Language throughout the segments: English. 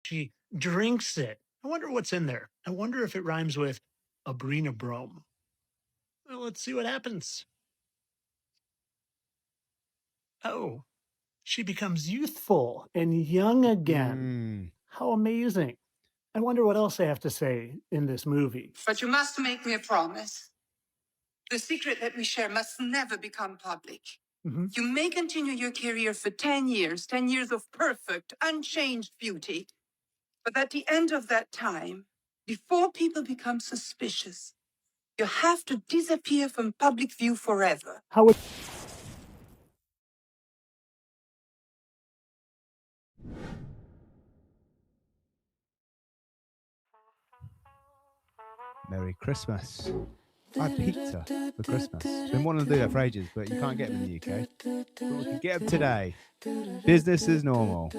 She drinks it. I wonder what's in there. I wonder if it rhymes with abrina brome. Well, let's see what happens. Oh, she becomes youthful and young again. How amazing. I wonder what else they have to say in this movie. But you must make me a promise. The secret that we share must never become public. You may continue your career for 10 years of perfect, unchanged beauty. But at the end of that time, before people become suspicious, you have to disappear from public view forever. How would Merry Christmas. I had pizza for Christmas. Been wanting to do that for ages, but you can't get them in the UK. But we can get them today. Business as normal.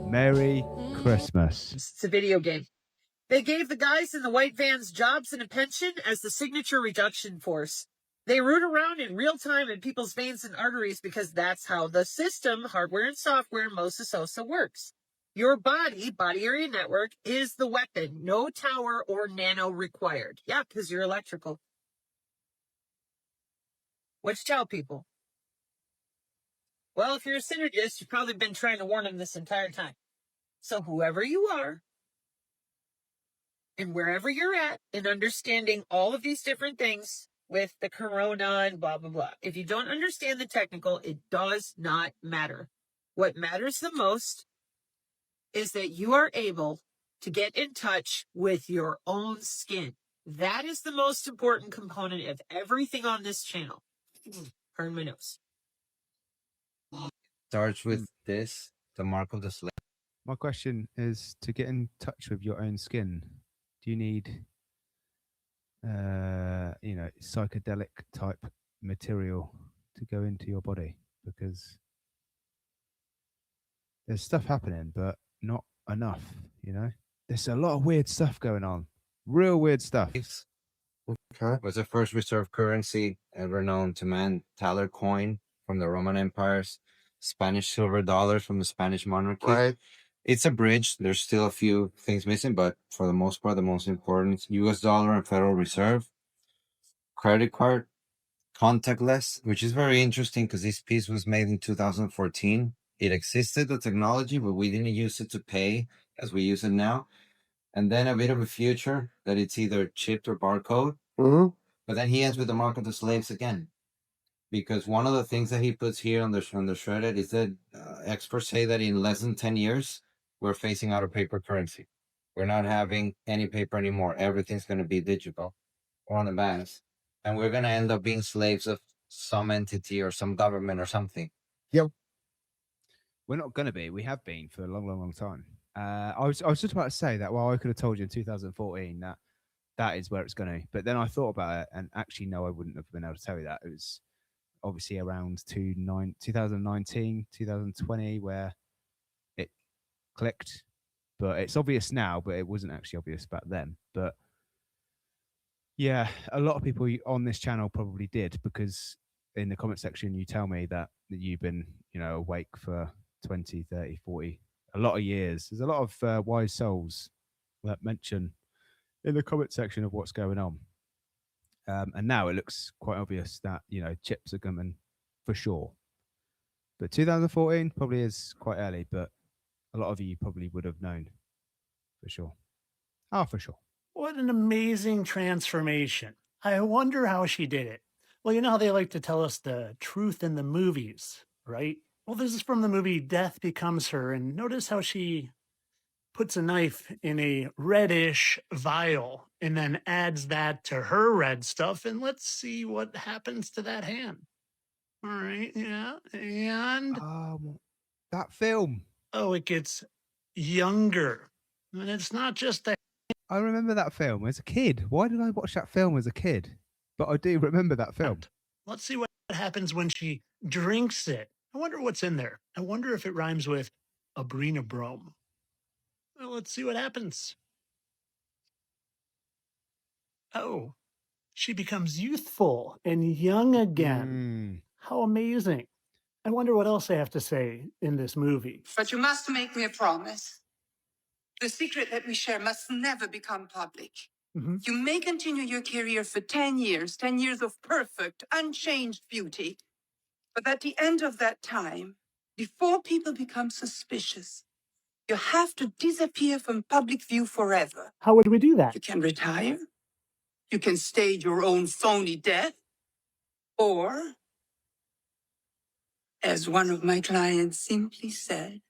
Merry Christmas. It's a video game. They gave the guys in the white vans jobs and a pension as the signature reduction force. They root around in real time in people's veins and arteries because that's how the system, hardware and software, Moses Sosa works. Your body area network, is the weapon. No tower or nano required. Yeah, because you're electrical. What you tell people? Well, if you're a synergist, you've probably been trying to warn them this entire time. So whoever you are, and wherever you're at, in understanding all of these different things with the corona and blah, blah, blah. If you don't understand the technical, it does not matter. What matters the most is that you are able to get in touch with your own skin. That is the most important component of everything on this channel. Pardon my nose. Starts with this, the mark of the slave. My question is, to get in touch with your own skin, do you need, psychedelic type material to go into your body? Because there's stuff happening, but not enough, There's a lot of weird stuff going on. Real weird stuff. Okay. Was the first reserve currency ever known to man. Taler coin from the Roman empires. Spanish silver dollars from the Spanish monarchy. Right. It's a bridge. There's still a few things missing, but for the most part, the most important, US dollar and Federal Reserve. Credit card. Contactless, which is very interesting because this piece was made in 2014. It existed, the technology, but we didn't use it to pay as we use it now. And then a bit of a future that it's either chipped or barcode. But then he ends with the mark of the slaves again. Because one of the things that he puts here on the shredded is that experts say that in less than 10 years, we're phasing out of paper currency. We're not having any paper anymore. Everything's going to be digital or on the mass. And we're going to end up being slaves of some entity or some government or something. Yep. We're not going to be. We have been for a long, long, long time. I was just about to say that, well, I could have told you in 2014 that is where it's going to. But then I thought about it, and actually, no, I wouldn't have been able to tell you that. It was obviously around 2019, 2020, where it clicked. But it's obvious now, but it wasn't actually obvious back then. But yeah, a lot of people on this channel probably did, because in the comment section, you tell me that you've been, awake for 20, 30, 40, a lot of years. There's a lot of wise souls that mention in the comment section of what's going on. And now it looks quite obvious that, chips are coming for sure. But 2014 probably is quite early, but a lot of you probably would have known for sure. Oh, for sure. What an amazing transformation. I wonder how she did it. Well, you know how they like to tell us the truth in the movies, right? Well, this is from the movie Death Becomes Her, and notice how she puts a knife in a reddish vial and then adds that to her red stuff, and let's see what happens to that hand. All right, yeah, and that film. Oh, it gets younger. And it's not just that. I remember that film as a kid. Why did I watch that film as a kid? But I do remember that film. Let's see what happens when she drinks it. I wonder what's in there. I wonder if it rhymes with abrina brome. Well, let's see what happens. Oh, she becomes youthful and young again. How amazing. I wonder what else they have to say in this movie. But you must make me a promise. The secret that we share must never become public. Hmm. You may continue your career for 10 years of perfect, unchanged beauty. But at the end of that time, before people become suspicious, you have to disappear from public view forever. How would we do that? You can retire. You can stage your own phony death. Or, as one of my clients simply said,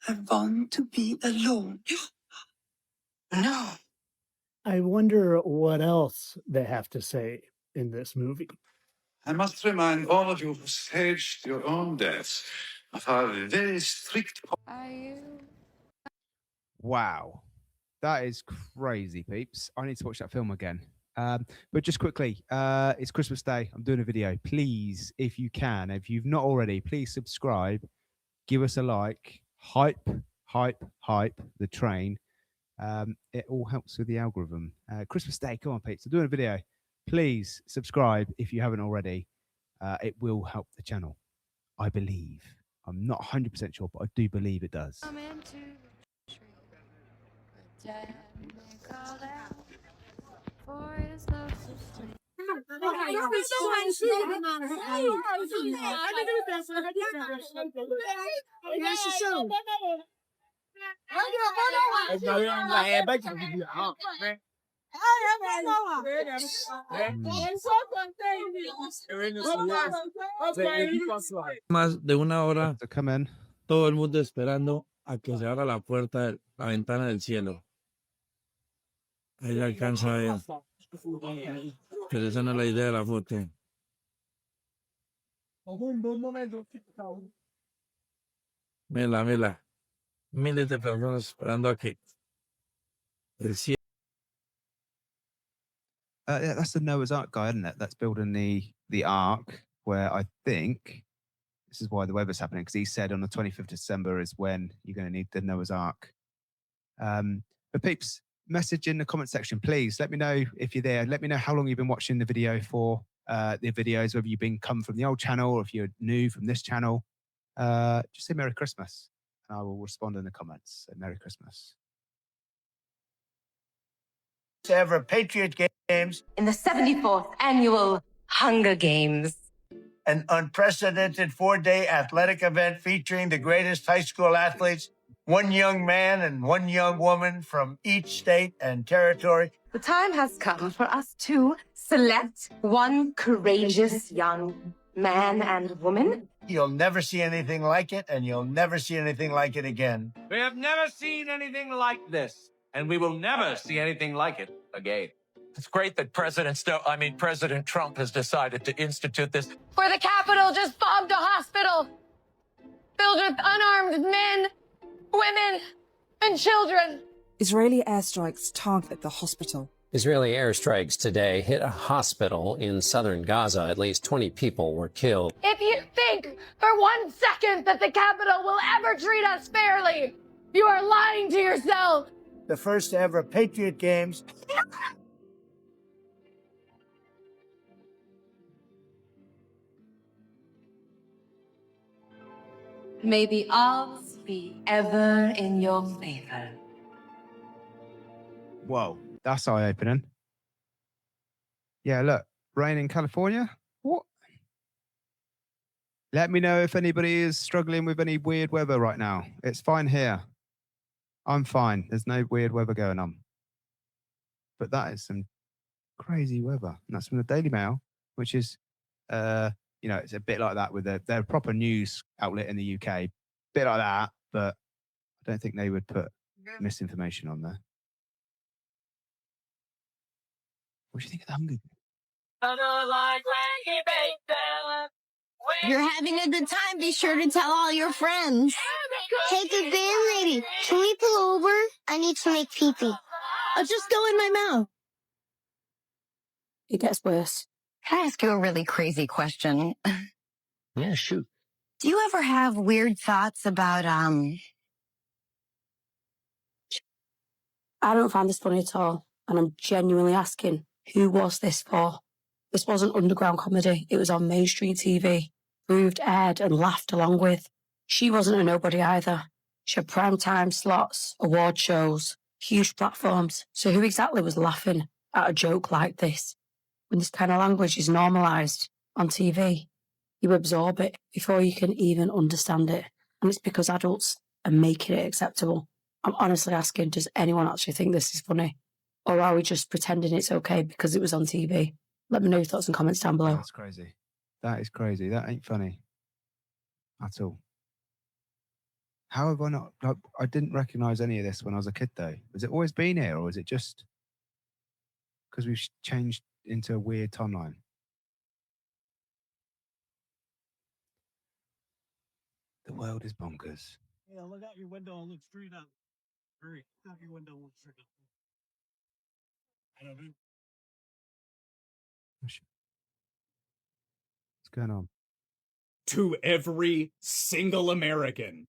I want to be alone. No. I wonder what else they have to say in this movie. I must remind all of you who staged your own deaths of our very strict. Wow, that is crazy, peeps. I need to watch that film again. But just quickly, it's Christmas Day. I'm doing a video. Please, if you can, if you've not already, please subscribe, give us a like, hype the train. It all helps with the algorithm. Christmas Day, come on, peeps. I'm doing a video. Please subscribe if you haven't already. It will help the channel, I believe. I'm not 100% sure, but I do believe it does. Más de una hora, So come in. todo el mundo esperando a que se abra la puerta, la ventana del cielo. Ahí alcanza a ver. Pero esa no es la idea de la foto. Mira. Miles de personas esperando a que el cielo. Yeah, that's the Noah's Ark guy, isn't it? That's building the Ark, where I think this is why the weather's happening, because he said on the 25th of December is when you're going to need the Noah's Ark. But peeps, message in the comment section, please. Let me know if you're there. Let me know how long you've been watching the video for, the videos, whether you've been come from the old channel or if you're new from this channel. Just say Merry Christmas, and I will respond in the comments. So Merry Christmas. Ever Patriot Games, in the 74th annual Hunger Games. an unprecedented 4-day athletic event featuring the greatest high school athletes, one young man and one young woman from each state and territory. The time has come for us to select one courageous young man and woman. You'll never see anything like it, and you'll never see anything like it again. We have never seen anything like this, and we will never see anything like it again. It's great that President Trump has decided to institute this. Where the Capitol just bombed a hospital filled with unarmed men, women, and children. Israeli airstrikes target the hospital. Israeli airstrikes today hit a hospital in southern Gaza. At least 20 people were killed. If you think for 1 second that the Capitol will ever treat us fairly, you are lying to yourself. The first ever Patriot Games. May the odds be ever in your favor. Whoa, that's eye-opening. Yeah, look, rain in California. What? Let me know if anybody is struggling with any weird weather right now. It's fine here. I'm fine. There's no weird weather going on. But that is some crazy weather. And that's from the Daily Mail, which is, you know, it's a bit like that with their proper news outlet in the UK. Bit like that, but I don't think they would put misinformation on there. What do you think of the Hunger Games? If you're having a good time, be sure to tell all your friends. Hey, good band lady, can we pull over? I need to make pee-pee. I'll just go in my mouth. It gets worse. Can I ask you a really crazy question? Yeah, shoot. Do you ever have weird thoughts about, I don't find this funny at all, and I'm genuinely asking, who was this for? This wasn't underground comedy. It was on mainstream TV, proved, aired, and laughed along with. She wasn't a nobody either. She had prime time slots, award shows, huge platforms. So who exactly was laughing at a joke like this? When this kind of language is normalised on TV, you absorb it before you can even understand it. And it's because adults are making it acceptable. I'm honestly asking, does anyone actually think this is funny? Or are we just pretending it's okay because it was on TV? Let me know your thoughts and comments down below. That's crazy. That is crazy. That ain't funny at all. How have I not? Like, I didn't recognise any of this when I was a kid, though. Has it always been here, or was it just because we've changed into a weird timeline? The world is bonkers. Yeah, look out your window and look straight up. Hurry, look out your window and look straight up. I don't know. What's going on? To every single American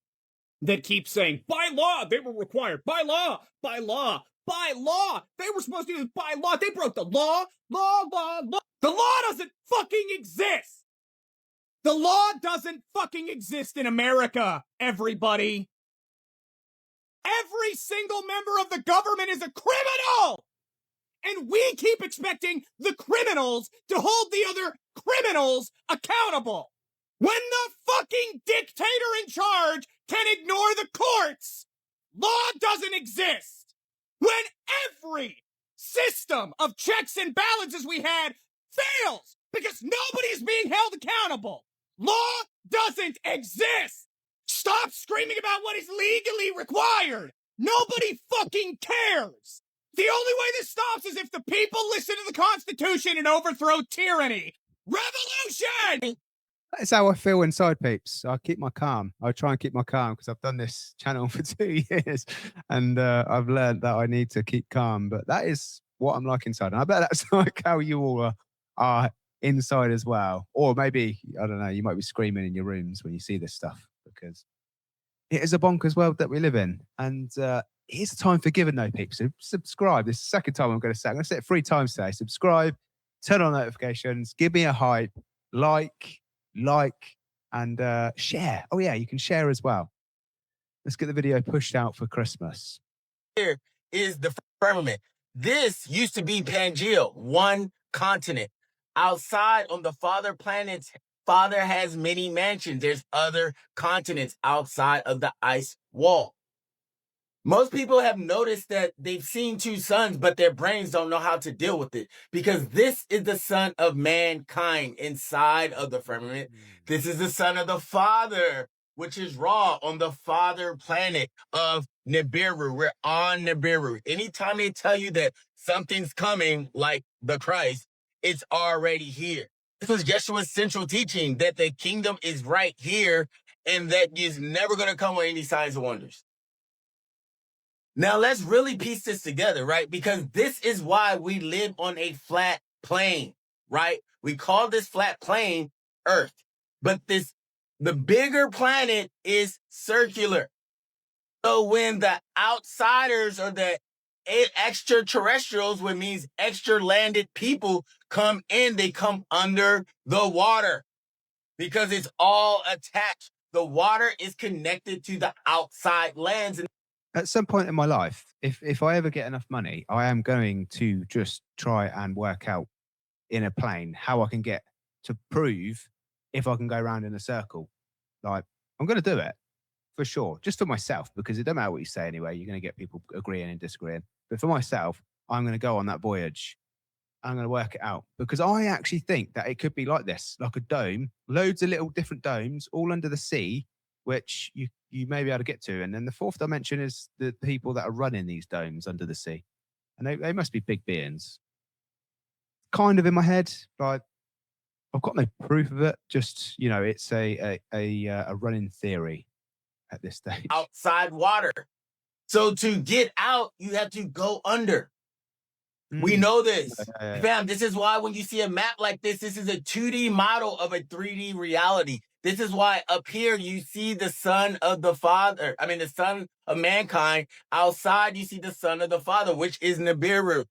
that keeps saying, by law, they were required, by law, by law, by law. They were supposed to do this by law. They broke the law. The law doesn't fucking exist. The law doesn't fucking exist in America, everybody. Every single member of the government is a criminal. And we keep expecting the criminals to hold the other criminals accountable. When the fucking dictator in charge can ignore the courts, law doesn't exist. When every system of checks and balances we had fails because nobody's being held accountable, law doesn't exist. Stop screaming about what is legally required. Nobody fucking cares. The only way this stops is if the people listen to the Constitution and overthrow tyranny. Revolution! That's how I feel inside, peeps. I keep my calm. I try and keep my calm because I've done this channel for 2 years, and I've learned that I need to keep calm. But that is what I'm like inside, and I bet that's like how you all are inside as well. Or maybe, I don't know, you might be screaming in your rooms when you see this stuff, because it is a bonkers world that we live in. And here's the time for giving, though, peeps. So subscribe. This is the second time I'm going to say it. I'm going to say it 3 times today. Subscribe, turn on notifications, give me a hype, like, and share. Oh, yeah, you can share as well. Let's get the video pushed out for Christmas. Here is the firmament. This used to be Pangea, one continent. Outside on the father planets, Father has many mansions. There's other continents outside of the ice wall. Most people have noticed that they've seen 2 suns, but their brains don't know how to deal with it, because this is the son of mankind inside of the firmament. This is the son of the Father, which is Ra on the father planet of Nibiru. We're on Nibiru. Anytime they tell you that something's coming, like the Christ, it's already here. This was Yeshua's central teaching, that the kingdom is right here and that it's never going to come with any signs and wonders. Now, let's really piece this together, right? Because this is why we live on a flat plane, right? We call this flat plane Earth. But the bigger planet is circular. So when the outsiders or the extraterrestrials, which means extra landed people, come in, they come under the water because it's all attached. The water is connected to the outside lands. At some point in my life, if I ever get enough money, I am going to just try and work out in a plane how I can get to prove if I can go around in a circle. Like, I'm going to do it for sure, just for myself, because it doesn't matter what you say anyway. You're going to get people agreeing and disagreeing. But for myself, I'm going to go on that voyage. I'm going to work it out, because I actually think that it could be like this, like a dome, loads of little different domes all under the sea, which you may be able to get to. And then the 4th dimension is the people that are running these domes under the sea. And they must be big beings. Kind of in my head, but I've got no proof of it. Just, you know, it's a running theory at this stage. Outside water. So to get out, you have to go under. We know this. Fam, this is why when you see a map like this is a 2D model of a 3D reality. This is why up here you see the son of the father. I mean, the son of mankind. Outside, you see the son of the father, which is Nibiru.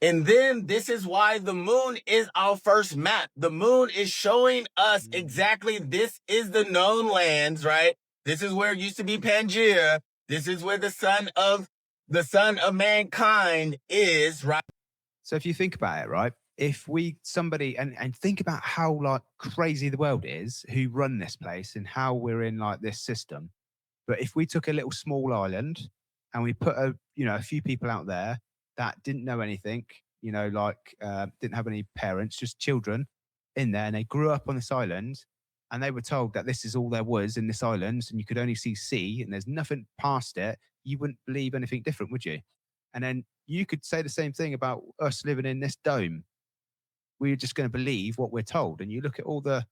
And then this is why the moon is our first map. The moon is showing us exactly this is the known lands, right? This is where it used to be Pangea. This is where the son of mankind is, right? So if you think about it, right, if somebody and think about how like crazy the world is, who run this place and how we're in like this system. But if we took a little small island and we put a few people out there that didn't know anything, didn't have any parents, just children in there, and they grew up on this island, and they were told that this is all there was in this island, and you could only see sea, and there's nothing past it, you wouldn't believe anything different, would you? And then you could say the same thing about us living in this dome. We're just going to believe what we're told. And you look at all the,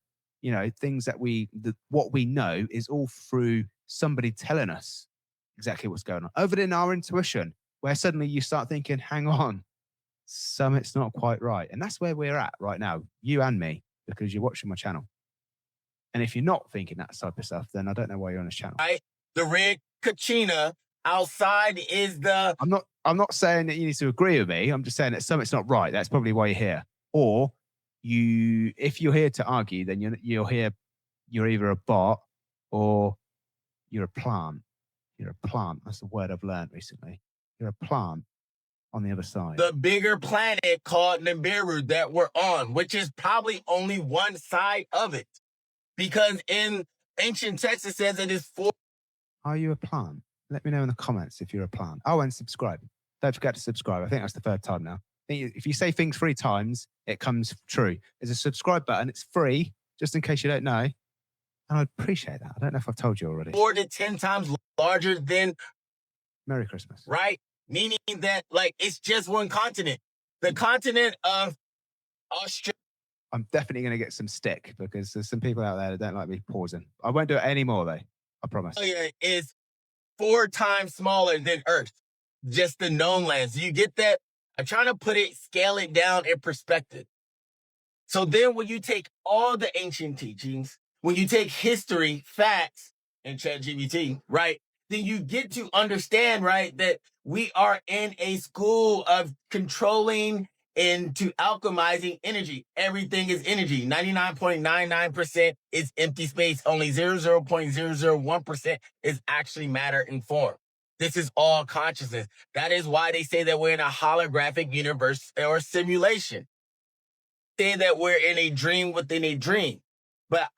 things that what we know is all through somebody telling us exactly what's going on, other than our intuition, where suddenly you start thinking, hang on, something's not quite right. And that's where we're at right now, you and me, because you're watching my channel. And if you're not thinking that type of stuff, then I don't know why you're on this channel. Right? The red Kachina outside is the... I'm not saying that you need to agree with me. I'm just saying that something's not right. That's probably why you're here. Or if you're here to argue, then you're either a bot or you're a plant. You're a plant. That's the word I've learned recently. You're a plant on the other side. The bigger planet called Nibiru that we're on, which is probably only one side of it. Because in ancient texts, it says it is four. Are you a plant? Let me know in the comments if you're a plant. Oh, and subscribe. Don't forget to subscribe. I think that's the third time now. If you say things 3 times, it comes true. There's a subscribe button. It's free, just in case you don't know. And I'd appreciate that. I don't know if I've told you already. 4 to 10 times larger than... Merry Christmas. Right? Meaning that, it's just one continent. The continent of Australia. I'm definitely going to get some stick because there's some people out there that don't like me pausing. I won't do it anymore, though. I promise. Is 4 times smaller than Earth. Just the known lands. Do you get that? I'm trying to scale it down in perspective. So then when you take all the ancient teachings, when you take history, facts, and ChatGPT, right, then you get to understand, right, that we are in a school of controlling and to alchemizing energy. Everything is energy. 99.99% is empty space. Only 0.001% is actually matter and form. This is all consciousness. That is why they say that we're in a holographic universe or simulation. Say that we're in a dream within a dream. But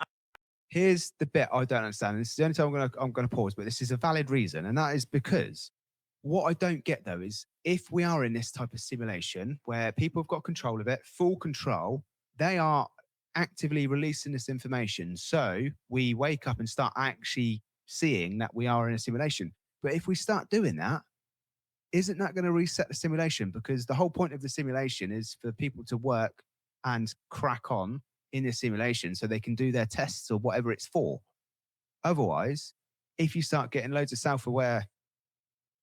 here's the bit I don't understand. This is the only time I'm gonna pause, but this is a valid reason, and that is because what I don't get though is if we are in this type of simulation where people have got control of it, full control, they are actively releasing this information. So we wake up and start actually seeing that we are in a simulation. But if we start doing that, isn't that going to reset the simulation? Because the whole point of the simulation is for people to work and crack on in the simulation so they can do their tests or whatever it's for. Otherwise, if you start getting loads of self-aware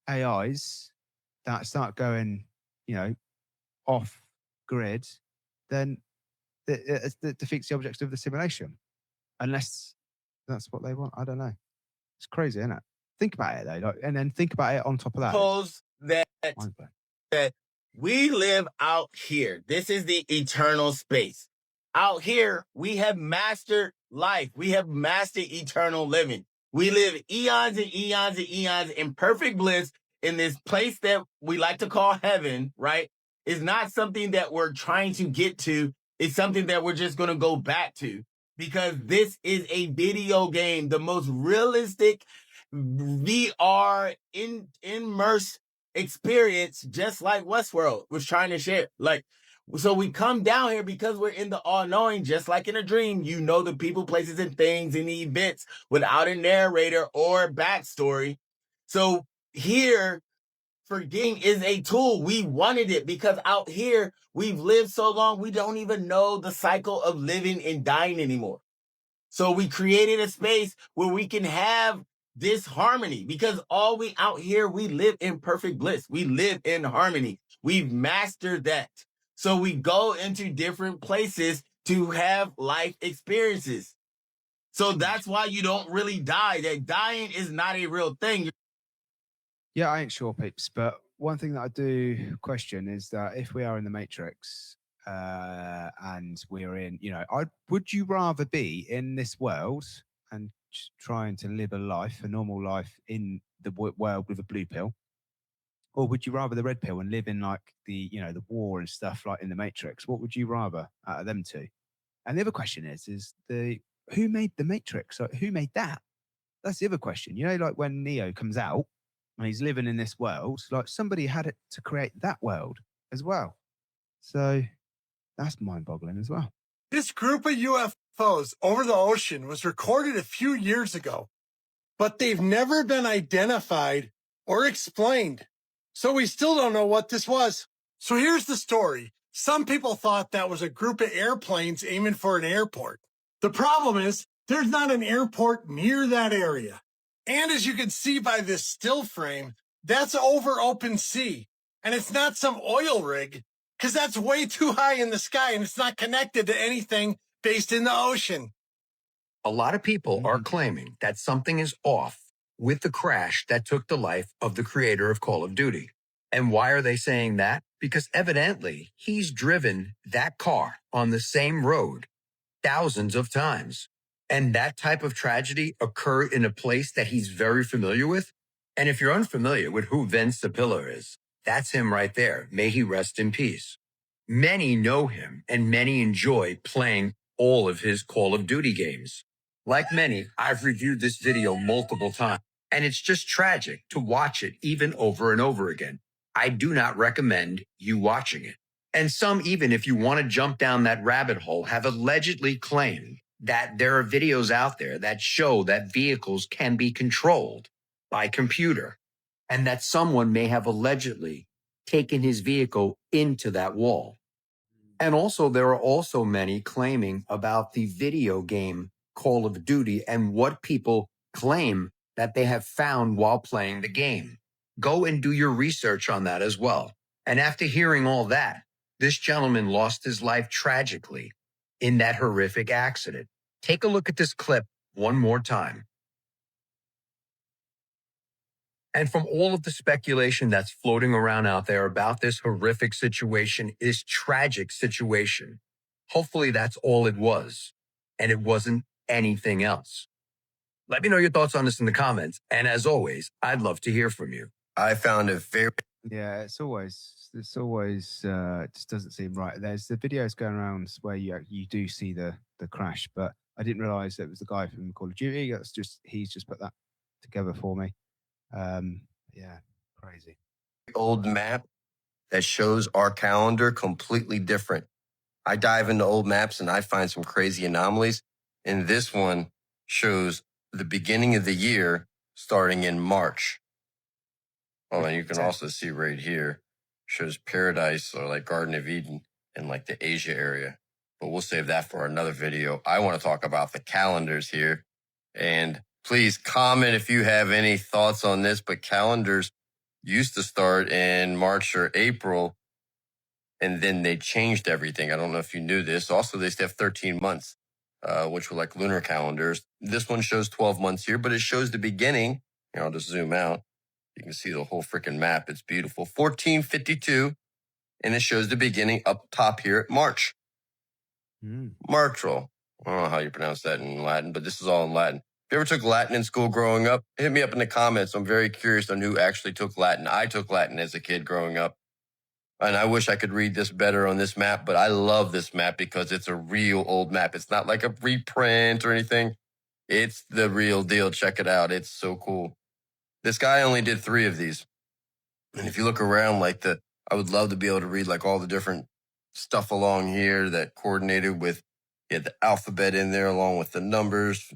AIs that start going, off grid, then it defeats the object of the simulation. Unless that's what they want. I don't know. It's crazy, isn't it? Think about it though, and then think about it on top of that. Suppose that we live out here. This is the eternal space. Out here, we have mastered life. We have mastered eternal living. We live eons and eons and eons in perfect bliss in this place that we like to call heaven, right? It's not something that we're trying to get to. It's something that we're just going to go back to because this is a video game, the most realistic VR immersive experience, just like Westworld was trying to share. So we come down here because we're in the all-knowing, just like in a dream. You know the people, places, and things and the events without a narrator or backstory. So here, forgetting is a tool. We wanted it because out here, we've lived so long, we don't even know the cycle of living and dying anymore. So we created a space where we can have this harmony because all we out here, we live in perfect bliss. We live in harmony. We've mastered that. So we go into different places to have life experiences. So that's why you don't really die. That dying is not a real thing. Yeah, I ain't sure, peeps. But one thing that I do question is that if we are in the Matrix and we're in, would you rather be in this world and trying to live a normal life in the world with a blue pill? Or would you rather the red pill and live in like the war and stuff like in the Matrix? What would you rather out of them two? And the other question is who made the Matrix? Like, who made that? That's the other question. Like when Neo comes out and he's living in this world, like somebody had it to create that world as well. So that's mind-boggling as well. This group of UFOs over the ocean was recorded a few years ago, but they've never been identified or explained. So we still don't know what this was. So here's the story. Some people thought that was a group of airplanes aiming for an airport. The problem is there's not an airport near that area. And as you can see by this still frame, that's over open sea. And it's not some oil rig, because that's way too high in the sky and it's not connected to anything based in the ocean. A lot of people are claiming that something is off with the crash that took the life of the creator of Call of Duty. And why are they saying that? Because evidently he's driven that car on the same road thousands of times. And that type of tragedy occurred in a place that he's very familiar with. And if you're unfamiliar with who Vince Sapilla is, that's him right there. May he rest in peace. Many know him and many enjoy playing all of his Call of Duty games. Like many, I've reviewed this video multiple times, and it's just tragic to watch it even over and over again. I do not recommend you watching it. And some, even if you want to jump down that rabbit hole, have allegedly claimed that there are videos out there that show that vehicles can be controlled by computer, and that someone may have allegedly taken his vehicle into that wall. And also, there are also many claiming about the video game Call of Duty and what people claim that they have found while playing the game. Go and do your research on that as well. And after hearing all that, this gentleman lost his life tragically in that horrific accident. Take a look at this clip one more time. And from all of the speculation that's floating around out there about this horrific situation, this tragic situation, hopefully that's all it was, and it wasn't anything else. Let me know your thoughts on this in the comments. And as always, I'd love to hear from you. I found it very... Yeah, it's always it just doesn't seem right. There's the videos going around where you do see the crash, but I didn't realize it was the guy from Call of Duty. He's just put that together for me. Yeah, crazy. Old map that shows our calendar completely different. I dive into old maps and I find some crazy anomalies. And this one shows the beginning of the year starting in March. Oh, and you can also see right here, shows paradise or like Garden of Eden in like the Asia area. But we'll save that for another video. I want to talk about the calendars here. And please comment if you have any thoughts on this, but calendars used to start in March or April, and then they changed everything. I don't know if you knew this. Also, they used to have 13 months, which were like lunar calendars. This one shows 12 months here, but it shows the beginning. Here, I'll just zoom out. You can see the whole freaking map. It's beautiful. 1452, and it shows the beginning up top here at March. Martrol. I don't know how you pronounce that in Latin, but this is all in Latin. If you ever took Latin in school growing up, hit me up in the comments. I'm very curious on who actually took Latin. I took Latin as a kid growing up. And I wish I could read this better on this map, but I love this map because it's a real old map. It's not like a reprint or anything. It's the real deal. Check it out. It's so cool. This guy only did 3 of these. And if you look around, I would love to be able to read like all the different stuff along here that coordinated with the alphabet in there along with the numbers.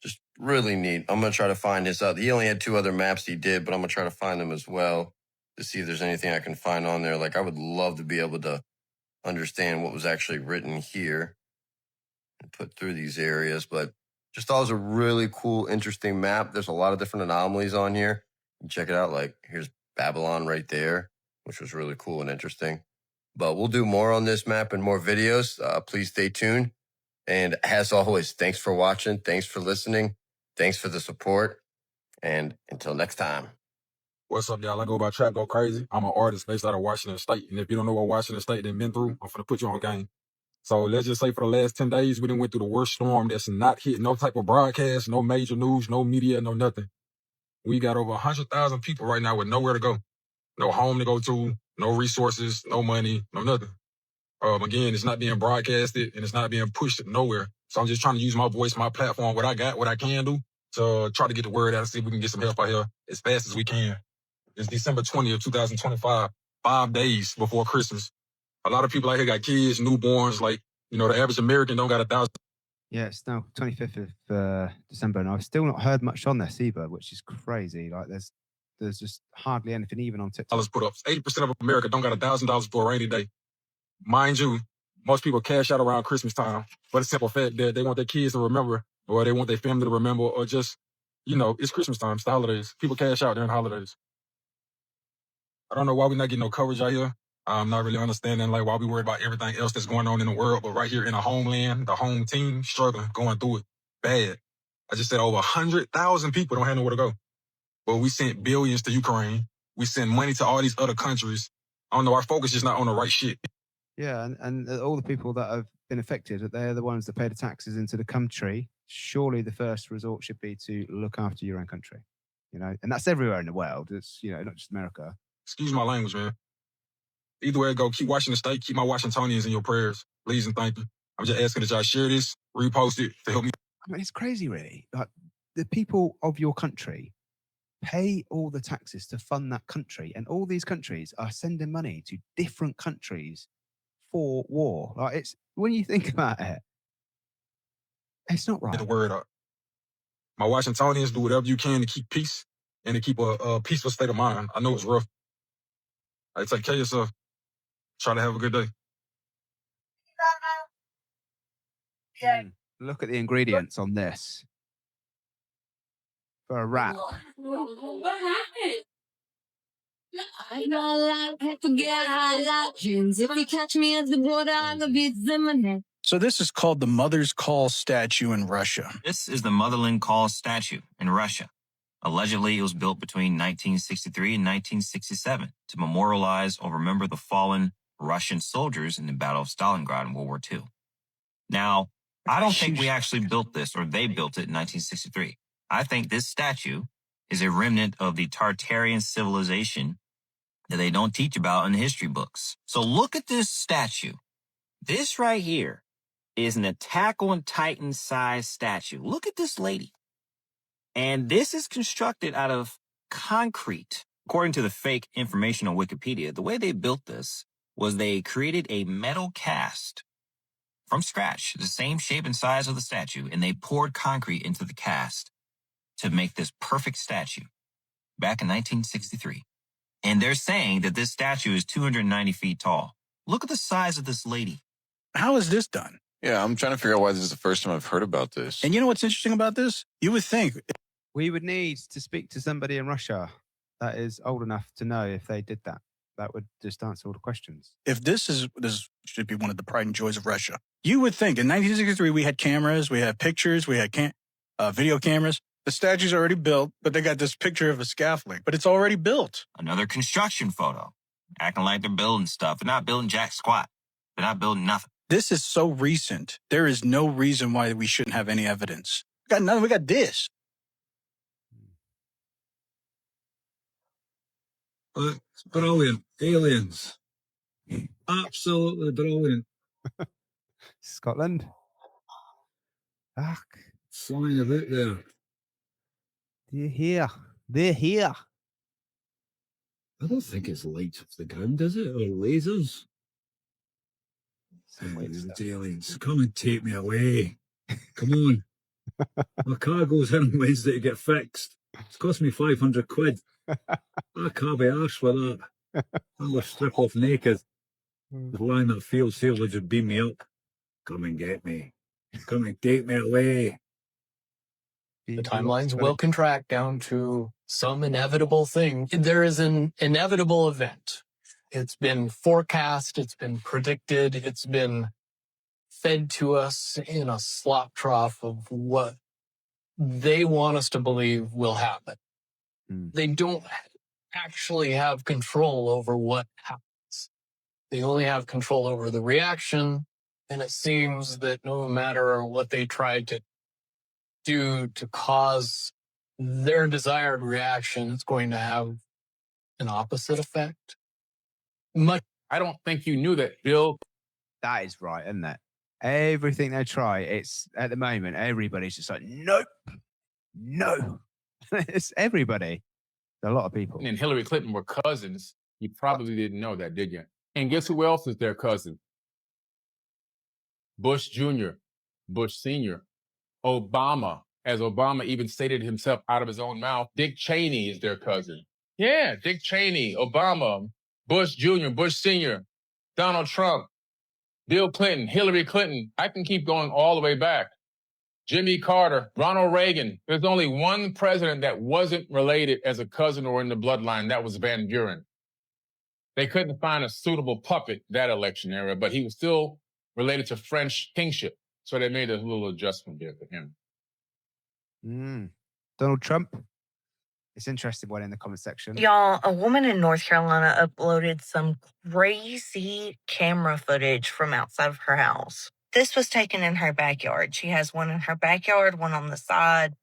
Just really neat. I'm going to try to find this out. He only had 2 other maps he did, but I'm going to try to find them as well to see if there's anything I can find on there. Like, I would love to be able to understand what was actually written here and put through these areas. But just thought it was a really cool, interesting map. There's a lot of different anomalies on here. You check it out. Like, here's Babylon right there, which was really cool and interesting. But we'll do more on this map and more videos. Please stay tuned. And as always, thanks for watching. Thanks for listening. Thanks for the support. And until next time. What's up, y'all? I go by Trap Go Crazy. I'm an artist based out of Washington State. And if you don't know what Washington State they've been through, I'm finna put you on game. So let's just say for the last 10 days, we done went through the worst storm that's not hit no type of broadcast, no major news, no media, no nothing. We got over 100,000 people right now with nowhere to go. No home to go to, no resources, no money, no nothing. Again, it's not being broadcasted and it's not being pushed nowhere. So I'm just trying to use my voice, my platform, what I got, what I can do to try to get the word out and see if we can get some help out here as fast as we can. It's December 20th, 2025, 5 days before Christmas. A lot of people out here got kids, newborns, like, you know, the average American don't got 1,000. Yeah, it's now 25th of December, and I've still not heard much on this either, which is crazy. Like, there's just hardly anything even on TikTok. Dollars put up. 80% of America don't got $1,000 for a rainy day. Mind you, most people cash out around Christmas time, but the simple fact that they want their kids to remember, or they want their family to remember, or just, you know, it's Christmas time, it's the holidays. People cash out during holidays. I don't know why we're not getting no coverage out here. I'm not really understanding like why we worry about everything else that's going on in the world, but right here in the homeland, the home team struggling, going through it bad. I just said over 100,000 people don't have nowhere to go. But we sent billions to Ukraine. We send money to all these other countries. I don't know, our focus is not on the right shit. Yeah, and all the people that have been affected, they're the ones that pay the taxes into the country. Surely the first resort should be to look after your own country, you know, and that's everywhere in the world. It's, you know, not just America. Excuse my language, man. Either way it go, keep watching the state, keep my Washingtonians in your prayers. Please and thank you. I'm just asking that y'all share this, repost it to help me. I mean, it's crazy, really. Like, the people of your country pay all the taxes to fund that country, and all these countries are sending money to different countries for war. Like, it's, when you think about it, it's not right. Get the word out. My Washingtonians, do whatever you can to keep peace and to keep a peaceful state of mind. I know it's rough. All right, take care of yourself. Try to have a good day. Look at the ingredients on this. For a wrap. What happened? I know I forget how I like jeans. If you catch me at the border, I'm gonna beat them in it. So this is called the Mother's Call statue in Russia. This is the Motherland Call statue in Russia. Allegedly, it was built between 1963 and 1967 to memorialize or remember the fallen Russian soldiers in the Battle of Stalingrad in World War II. Now, I don't think we actually built this or they built it in 1963. I think this statue is a remnant of the Tartarian civilization that they don't teach about in the history books. So look at this statue. This right here is an Attack on Titan size statue. Look at this lady. And this is constructed out of concrete. According to the fake information on Wikipedia, the way they built this was they created a metal cast from scratch, the same shape and size of the statue, and they poured concrete into the cast to make this perfect statue back in 1963. And they're saying that this statue is 290 feet tall. Look at the size of this lady. How is this done? Yeah, I'm trying to figure out why this is the first time I've heard about this. And you know what's interesting about this? You would think we would need to speak to somebody in Russia that is old enough to know if they did that. That would just answer all the questions. If this should be one of the pride and joys of Russia. You would think in 1963 we had cameras, we had pictures, we had video cameras. The statue's already built, but they got this picture of a scaffolding, but it's already built. Another construction photo, acting like they're building stuff. They're not building jack squat. They're not building nothing. This is so recent. There is no reason why we shouldn't have any evidence. We got nothing. We got this. It's brilliant. Aliens. Absolutely brilliant. Scotland. Fuck. Flying about there. They're here. They're here. I don't think it's lights off the ground, is it? Or lasers? The aliens. Come and take me away. Come on. My car goes in on Wednesday to get fixed. It's cost me 500 quid. I can't be arsed with that. I'm going to strip off naked. The line that feels here will just beam me up. Come and get me. Come and take me away. The timelines will contract down to some inevitable thing. There is an inevitable event. It's been forecast, it's been predicted, it's been fed to us in a slop trough of what they want us to believe will happen. They don't actually have control over what happens. They only have control over the reaction And it seems that no matter what they tried to do to cause their desired reaction, it's going to have an opposite effect. I don't think you knew that, Bill. That is right, isn't it? Everything they try, it's at the moment, everybody's just like, nope, no. It's everybody. A lot of people. And Hillary Clinton were cousins. You probably didn't know that, did you? And guess who else is their cousin? Bush Jr., Bush Sr., Obama. As Obama even stated himself out of his own mouth, Dick Cheney is their cousin. Yeah, Dick Cheney, Obama, Bush Jr., Bush Sr., Donald Trump, Bill Clinton, Hillary Clinton. I can keep going all the way back. Jimmy Carter, Ronald Reagan. There's only one president that wasn't related as a cousin or in the bloodline. That was Van Buren. They couldn't find a suitable puppet that election era, but he was still related to French kingship. So they made a little adjustment there for him. Donald Trump. It's interesting one in the comment section. Y'all, a woman in North Carolina uploaded some crazy camera footage from outside of her house. This was taken in her backyard. She has one in her backyard, one on the side,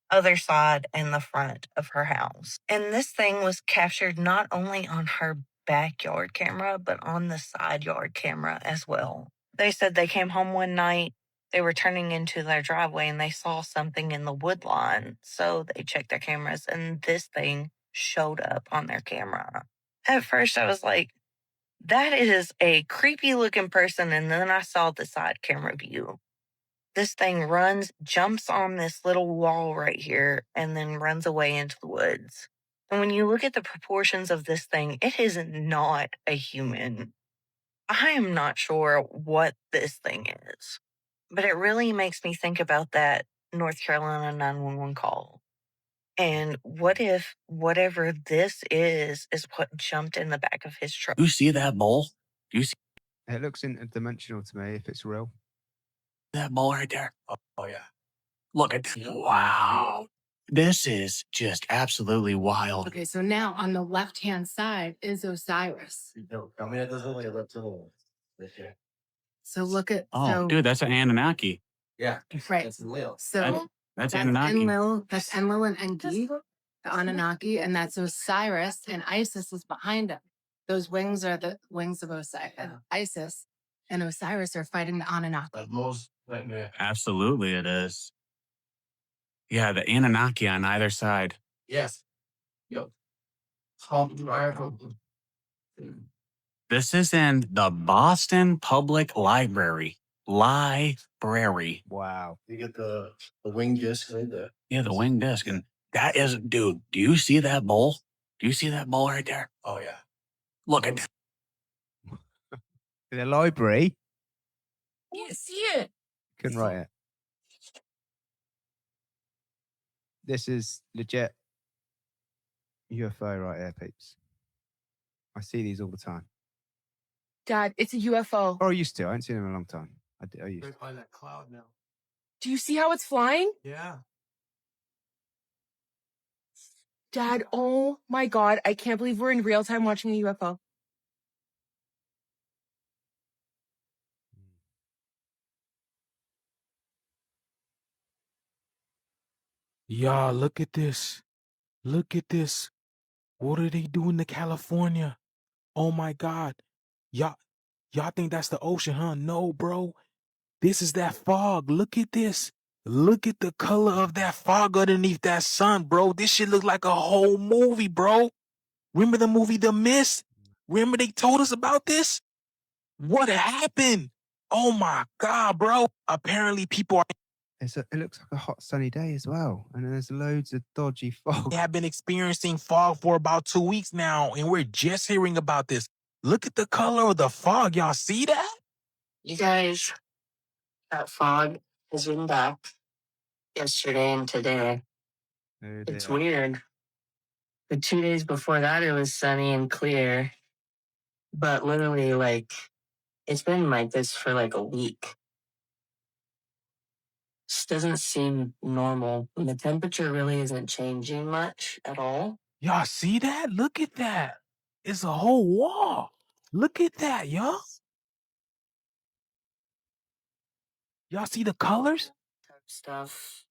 other side, and the front of her house. And this thing was captured not only on her backyard camera, but on the side yard camera as well. They said they came home one night. They were turning into their driveway and they saw something in the wood line. So they checked their cameras and this thing showed up on their camera. At first I was like, that is a creepy looking person. And then I saw the side camera view. This thing runs, jumps on this little wall right here, and then runs away into the woods. And when you look at the proportions of this thing, it is not a human. I am not sure what this thing is. But it really makes me think about that North Carolina 911 call. And what if whatever this is what jumped in the back of his truck? You see that bull? Do you see It looks interdimensional to me if it's real. that bull right there? Oh yeah. Look at this. Wow. This is just absolutely wild. Okay, so now on the left-hand side is Osiris. So look at Oh, dude, that's an Anunnaki. right. So That's Anunnaki. That's Enlil and Enki, the Anunnaki, and that's Osiris, and Isis is behind him. Those wings are the wings of Isis, and Osiris are fighting the Anunnaki. Absolutely, it is. Yeah, the Anunnaki on either side. Yes. Yep. This is in the Boston Public Library. Library. Wow. You get the wing disc right there. Yeah, the wing disc. And that is, dude, do you see that bull? Do you see that bull right there? Oh, yeah. Look at that. In a library? You see it. Couldn't write it. This is legit UFO right here, peeps. I see these all the time. Dad, it's a UFO. Or I used to. I haven't seen them in a long time. I used to. By that cloud now. Do you see how it's flying? Yeah. Dad, oh my God, I can't believe we're in real time watching a UFO. Y'all, look at this. Look at this. What are they doing to California? Oh my God. Y'all think that's the ocean, huh? No, bro. This is that fog. Look at this. Look at the color of that fog underneath that sun, bro. This shit look like a whole movie, bro. Remember the movie The Mist? Remember they told us about this? What happened? Oh my God, bro. Apparently people are... It looks like a hot sunny day as well. And then there's loads of dodgy fog. They have been experiencing fog for about 2 weeks now, and we're just hearing about this. Look at the color of the fog. Y'all see that? You guys, that fog has been back yesterday and today. It's weird. The 2 days before that, it was sunny and clear. But literally, like, it's been like this for like a week. This doesn't seem normal. And the temperature really isn't changing much at all. Y'all see that? Look at that. It's a whole wall. Look at that, y'all. Y'all see the colors? Stuff.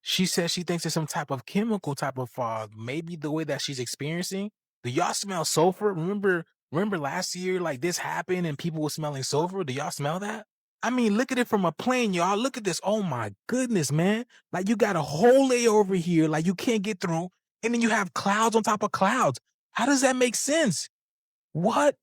She says she thinks it's some type of chemical type of fog. Maybe the way that she's experiencing. Do y'all smell sulfur? Remember last year, like this happened and people were smelling sulfur? Do y'all smell that? I mean, look at it from a plane, y'all. Look at this. Oh my goodness, man. Like you got a whole layer over here, like you can't get through. And then you have clouds on top of clouds. How does that make sense? What?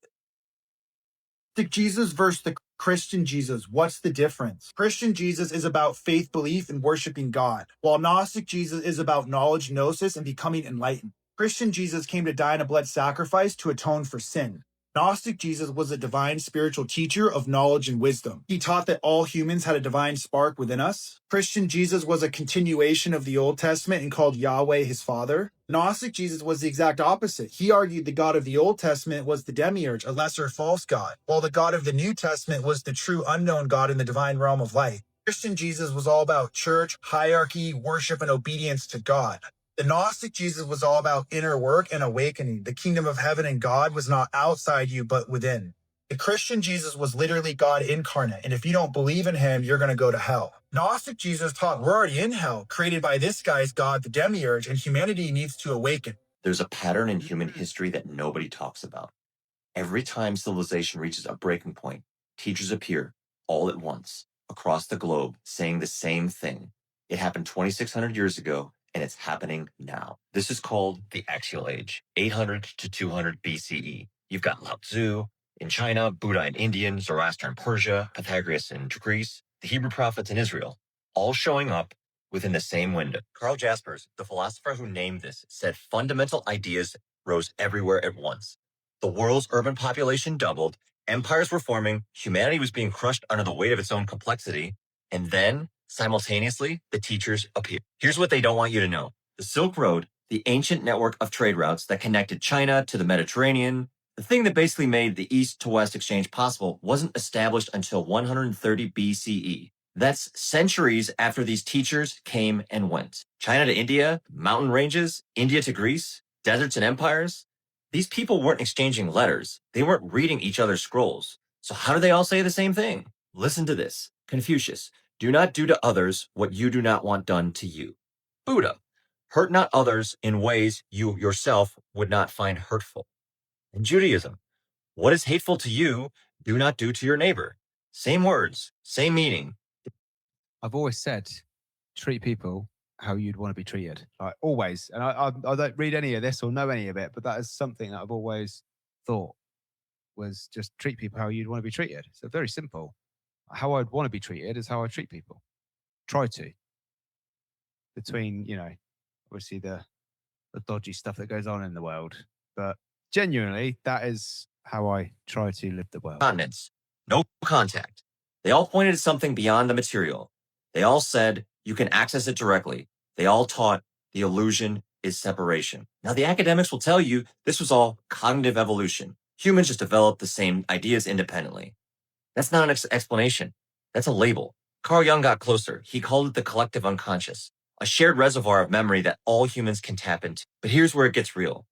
The Jesus versus the Christian Jesus, what's the difference? Christian Jesus is about faith, belief, and worshiping God, while Gnostic Jesus is about knowledge, gnosis, and becoming enlightened. Christian Jesus came to die in a blood sacrifice to atone for sin. Gnostic Jesus was a divine spiritual teacher of knowledge and wisdom. He taught that all humans had a divine spark within us. Christian Jesus was a continuation of the Old Testament and called Yahweh his Father. Gnostic Jesus was the exact opposite. He argued the God of the Old Testament was the demiurge, a lesser false God, while the God of the New Testament was the true unknown God in the divine realm of light. Christian Jesus was all about church, hierarchy, worship, and obedience to God. The Gnostic Jesus was all about inner work and awakening. The kingdom of heaven and God was not outside you, but within. The Christian Jesus was literally God incarnate, and if you don't believe in him, you're going to go to hell. Gnostic Jesus taught we're already in hell, created by this guy's God, the demiurge, and humanity needs to awaken. There's a pattern in human history that nobody talks about. Every time civilization reaches a breaking point, teachers appear all at once across the globe saying the same thing. It happened 2,600 years ago, and it's happening now. This is called the Axial Age, 800 to 200 BCE. You've got Lao Tzu in China, Buddha in India, Zoroaster in Persia, Pythagoras in Greece, the Hebrew prophets in Israel, all showing up within the same window. Karl Jaspers, the philosopher who named this, said fundamental ideas rose everywhere at once. The world's urban population doubled, empires were forming, humanity was being crushed under the weight of its own complexity, and then, simultaneously, the teachers appeared. Here's what they don't want you to know. The Silk Road, the ancient network of trade routes that connected China to the Mediterranean, the thing that basically made the East to West exchange possible, wasn't established until 130 BCE. That's centuries after these teachers came and went. China to India, mountain ranges, India to Greece, deserts and empires. These people weren't exchanging letters. They weren't reading each other's scrolls. So how do they all say the same thing? Listen to this. Confucius, do not do to others what you do not want done to you. Buddha, hurt not others in ways you yourself would not find hurtful. And Judaism, what is hateful to you, do not do to your neighbor. Same words, same meaning. I've always said, treat people how you'd want to be treated, like always. And I don't read any of this or know any of it, but that is something that I've always thought was just treat people how you'd want to be treated. So very simple. How I'd want to be treated is how I treat people. Try to. Between, obviously the dodgy stuff that goes on in the world, but genuinely, that is how I try to live the world. Continents, no contact. They all pointed to something beyond the material. They all said you can access it directly. They all taught the illusion is separation. Now, the academics will tell you this was all cognitive evolution. Humans just developed the same ideas independently. That's not an explanation. That's a label. Carl Jung got closer. He called it the collective unconscious, a shared reservoir of memory that all humans can tap into. But here's where it gets real.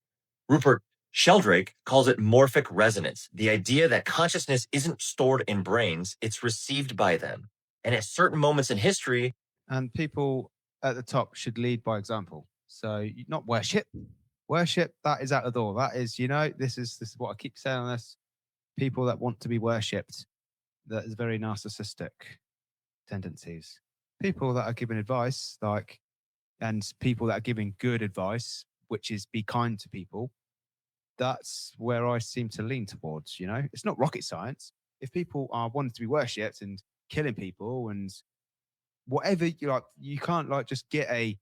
Rupert Sheldrake calls it morphic resonance, the idea that consciousness isn't stored in brains, it's received by them. And at certain moments in history, and people at the top should lead by example. So not worship. Worship, that is out the door. That is, this is what I keep saying on this. People that want to be worshipped, that is very narcissistic tendencies. People that are giving advice, and people that are giving good advice, which is be kind to people, that's where I seem to lean towards, It's not rocket science. If people are wanting to be worshipped and killing people and whatever, you can't just get a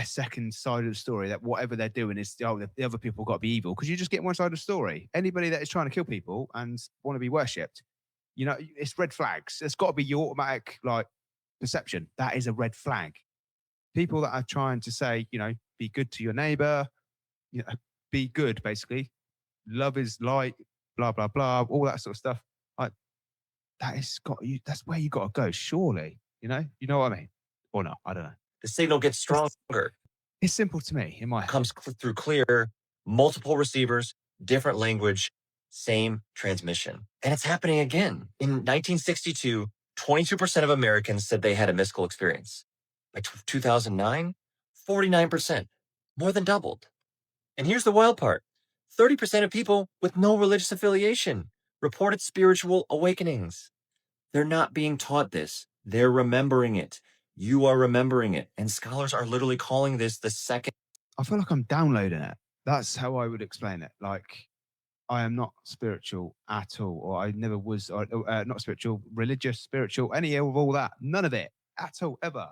second side of the story that whatever they're doing is, the other people got to be evil, because you just get one side of the story. Anybody that is trying to kill people and want to be worshipped, it's red flags. It's got to be your automatic perception. That is a red flag. People that are trying to say, be good to your neighbor, be good, basically. Love is light, blah, blah, blah, all that sort of stuff. That's where you got to go, surely. You know what I mean? Or not, I don't know. the signal gets stronger. It's simple to me in my head. Comes through clear, multiple receivers, different language, same transmission. And it's happening again. In 1962, 22% of Americans said they had a mystical experience. By 2009, 49%, more than doubled. And here's the wild part. 30% of people with no religious affiliation reported spiritual awakenings. They're not being taught this. They're remembering it. You are remembering it. And scholars are literally calling this the second. I feel like I'm downloading it. That's how I would explain it. Like, I am not spiritual at all, or I never was, not spiritual, religious, spiritual, any of all that. None of it at all, ever.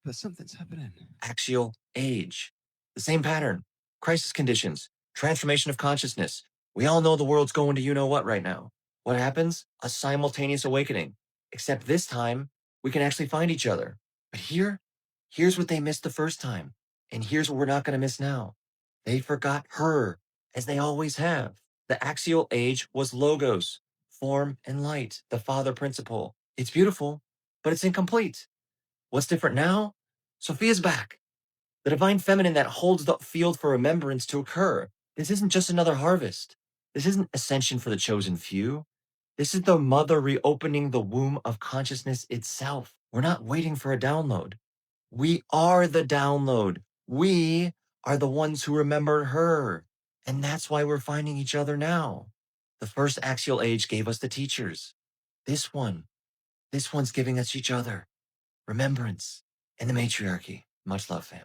But something's happening. Axial age. The same pattern. Crisis conditions. Transformation of consciousness. We all know the world's going to you-know-what right now. What happens? A simultaneous awakening. Except this time, we can actually find each other. But here's what they missed the first time. And here's what we're not going to miss now. They forgot her, as they always have. The axial age was logos, form and light, the father principle. It's beautiful, but it's incomplete. What's different now? Sophia's back. The divine feminine that holds the field for remembrance to occur. This isn't just another harvest. This isn't ascension for the chosen few. This is the mother reopening the womb of consciousness itself. We're not waiting for a download. We are the download. We are the ones who remember her. And that's why we're finding each other now. The first axial age gave us the teachers. This one's giving us each other. Remembrance and the matriarchy. Much love, fam.